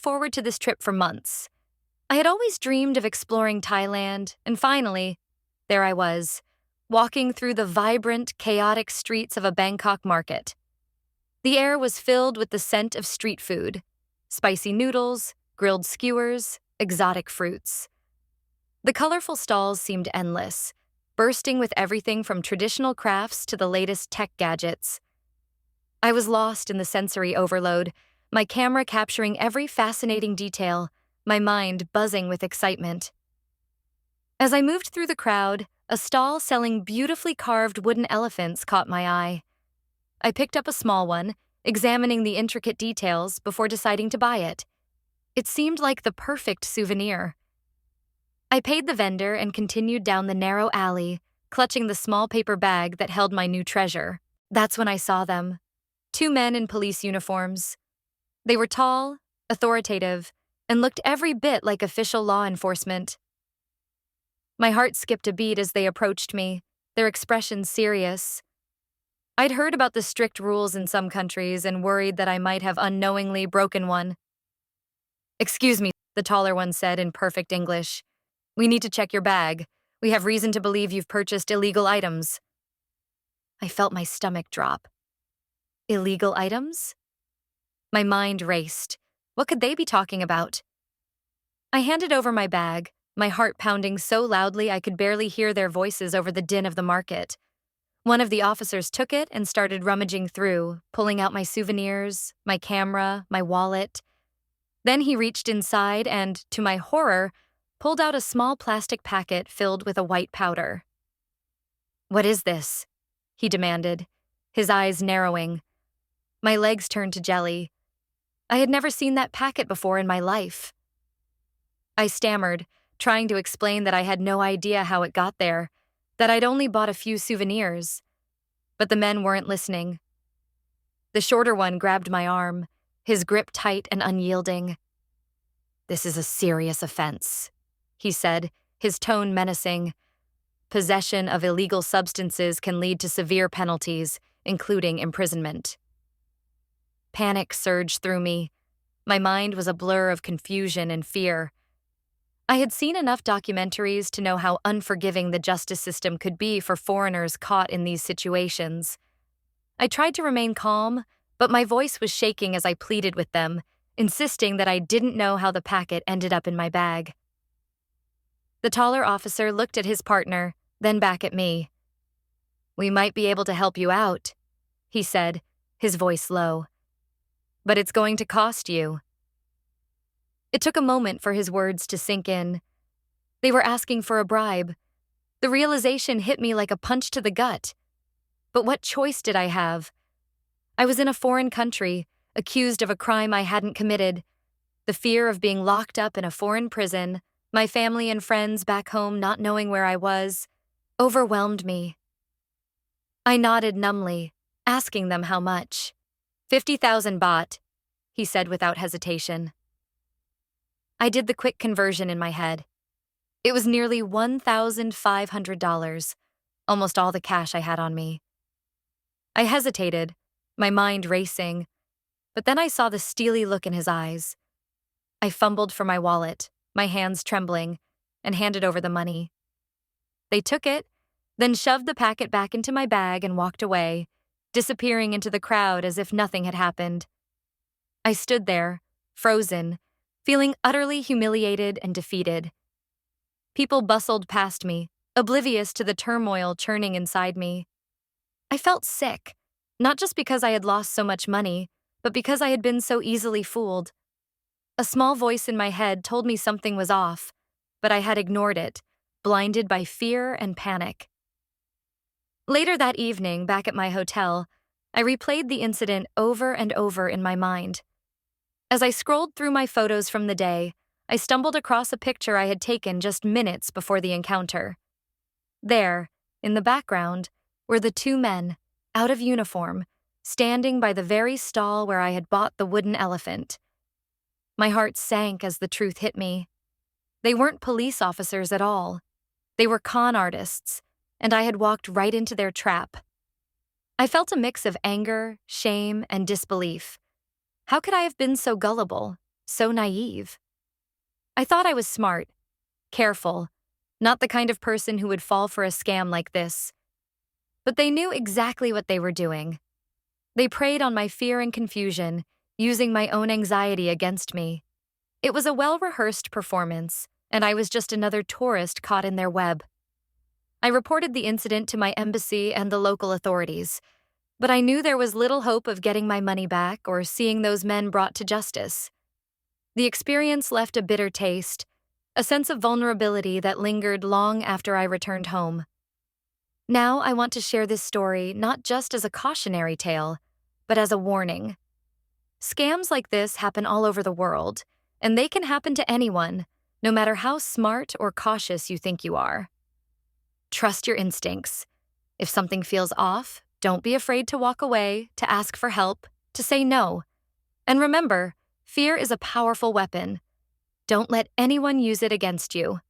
forward to this trip for months. I had always dreamed of exploring Thailand, and finally, there I was, walking through the vibrant, chaotic streets of a Bangkok market. The air was filled with the scent of street food, spicy noodles, grilled skewers, exotic fruits. The colorful stalls seemed endless, bursting with everything from traditional crafts to the latest tech gadgets. I was lost in the sensory overload, my camera capturing every fascinating detail, my mind buzzing with excitement. As I moved through the crowd, a stall selling beautifully carved wooden elephants caught my eye. I picked up a small one, examining the intricate details before deciding to buy it. It seemed like the perfect souvenir. I paid the vendor and continued down the narrow alley, clutching the small paper bag that held my new treasure. That's when I saw them. 2 men in police uniforms. They were tall, authoritative, and looked every bit like official law enforcement. My heart skipped a beat as they approached me, their expressions serious. I'd heard about the strict rules in some countries and worried that I might have unknowingly broken one. "Excuse me," the taller one said in perfect English. "We need to check your bag. We have reason to believe you've purchased illegal items." I felt my stomach drop. Illegal items? My mind raced. What could they be talking about? I handed over my bag, my heart pounding so loudly I could barely hear their voices over the din of the market. One of the officers took it and started rummaging through, pulling out my souvenirs, my camera, my wallet. Then he reached inside and, to my horror, pulled out a small plastic packet filled with a white powder. "What is this?" he demanded, his eyes narrowing. My legs turned to jelly. I had never seen that packet before in my life. I stammered, trying to explain that I had no idea how it got there, that I'd only bought a few souvenirs. But the men weren't listening. The shorter one grabbed my arm, his grip tight and unyielding. "This is a serious offense," he said, his tone menacing. "Possession of illegal substances can lead to severe penalties, including imprisonment." Panic surged through me. My mind was a blur of confusion and fear. I had seen enough documentaries to know how unforgiving the justice system could be for foreigners caught in these situations. I tried to remain calm, but my voice was shaking as I pleaded with them, insisting that I didn't know how the packet ended up in my bag. The taller officer looked at his partner, then back at me. "We might be able to help you out," he said, his voice low. "But it's going to cost you." It took a moment for his words to sink in. They were asking for a bribe. The realization hit me like a punch to the gut. But what choice did I have? I was in a foreign country, accused of a crime I hadn't committed. The fear of being locked up in a foreign prison, my family and friends back home not knowing where I was, overwhelmed me. I nodded numbly, asking them how much. 50,000 baht, he said without hesitation. I did the quick conversion in my head. It was nearly $1,500, almost all the cash I had on me. I hesitated, my mind racing, but then I saw the steely look in his eyes. I fumbled for my wallet, my hands trembling, and handed over the money. They took it, then shoved the packet back into my bag and walked away, disappearing into the crowd as if nothing had happened. I stood there, frozen, feeling utterly humiliated and defeated. People bustled past me, oblivious to the turmoil churning inside me. I felt sick, not just because I had lost so much money, but because I had been so easily fooled. A small voice in my head told me something was off, but I had ignored it, blinded by fear and panic. Later that evening, back at my hotel, I replayed the incident over and over in my mind. As I scrolled through my photos from the day, I stumbled across a picture I had taken just minutes before the encounter. There, in the background, were the 2 men, out of uniform, standing by the very stall where I had bought the wooden elephant. My heart sank as the truth hit me. They weren't police officers at all. They were con artists, and I had walked right into their trap. I felt a mix of anger, shame, and disbelief. How could I have been so gullible, so naive. I thought I was smart, careful, not the kind of person who would fall for a scam like this. But they knew exactly what they were doing. They preyed on my fear and confusion, using my own anxiety against me. It was a well-rehearsed performance, and I was just another tourist caught in their web. I reported the incident to my embassy and the local authorities, but I knew there was little hope of getting my money back or seeing those men brought to justice. The experience left a bitter taste, a sense of vulnerability that lingered long after I returned home. Now I want to share this story not just as a cautionary tale, but as a warning. Scams like this happen all over the world, and they can happen to anyone, no matter how smart or cautious you think you are. Trust your instincts. If something feels off, don't be afraid to walk away, to ask for help, to say no. And remember, fear is a powerful weapon. Don't let anyone use it against you.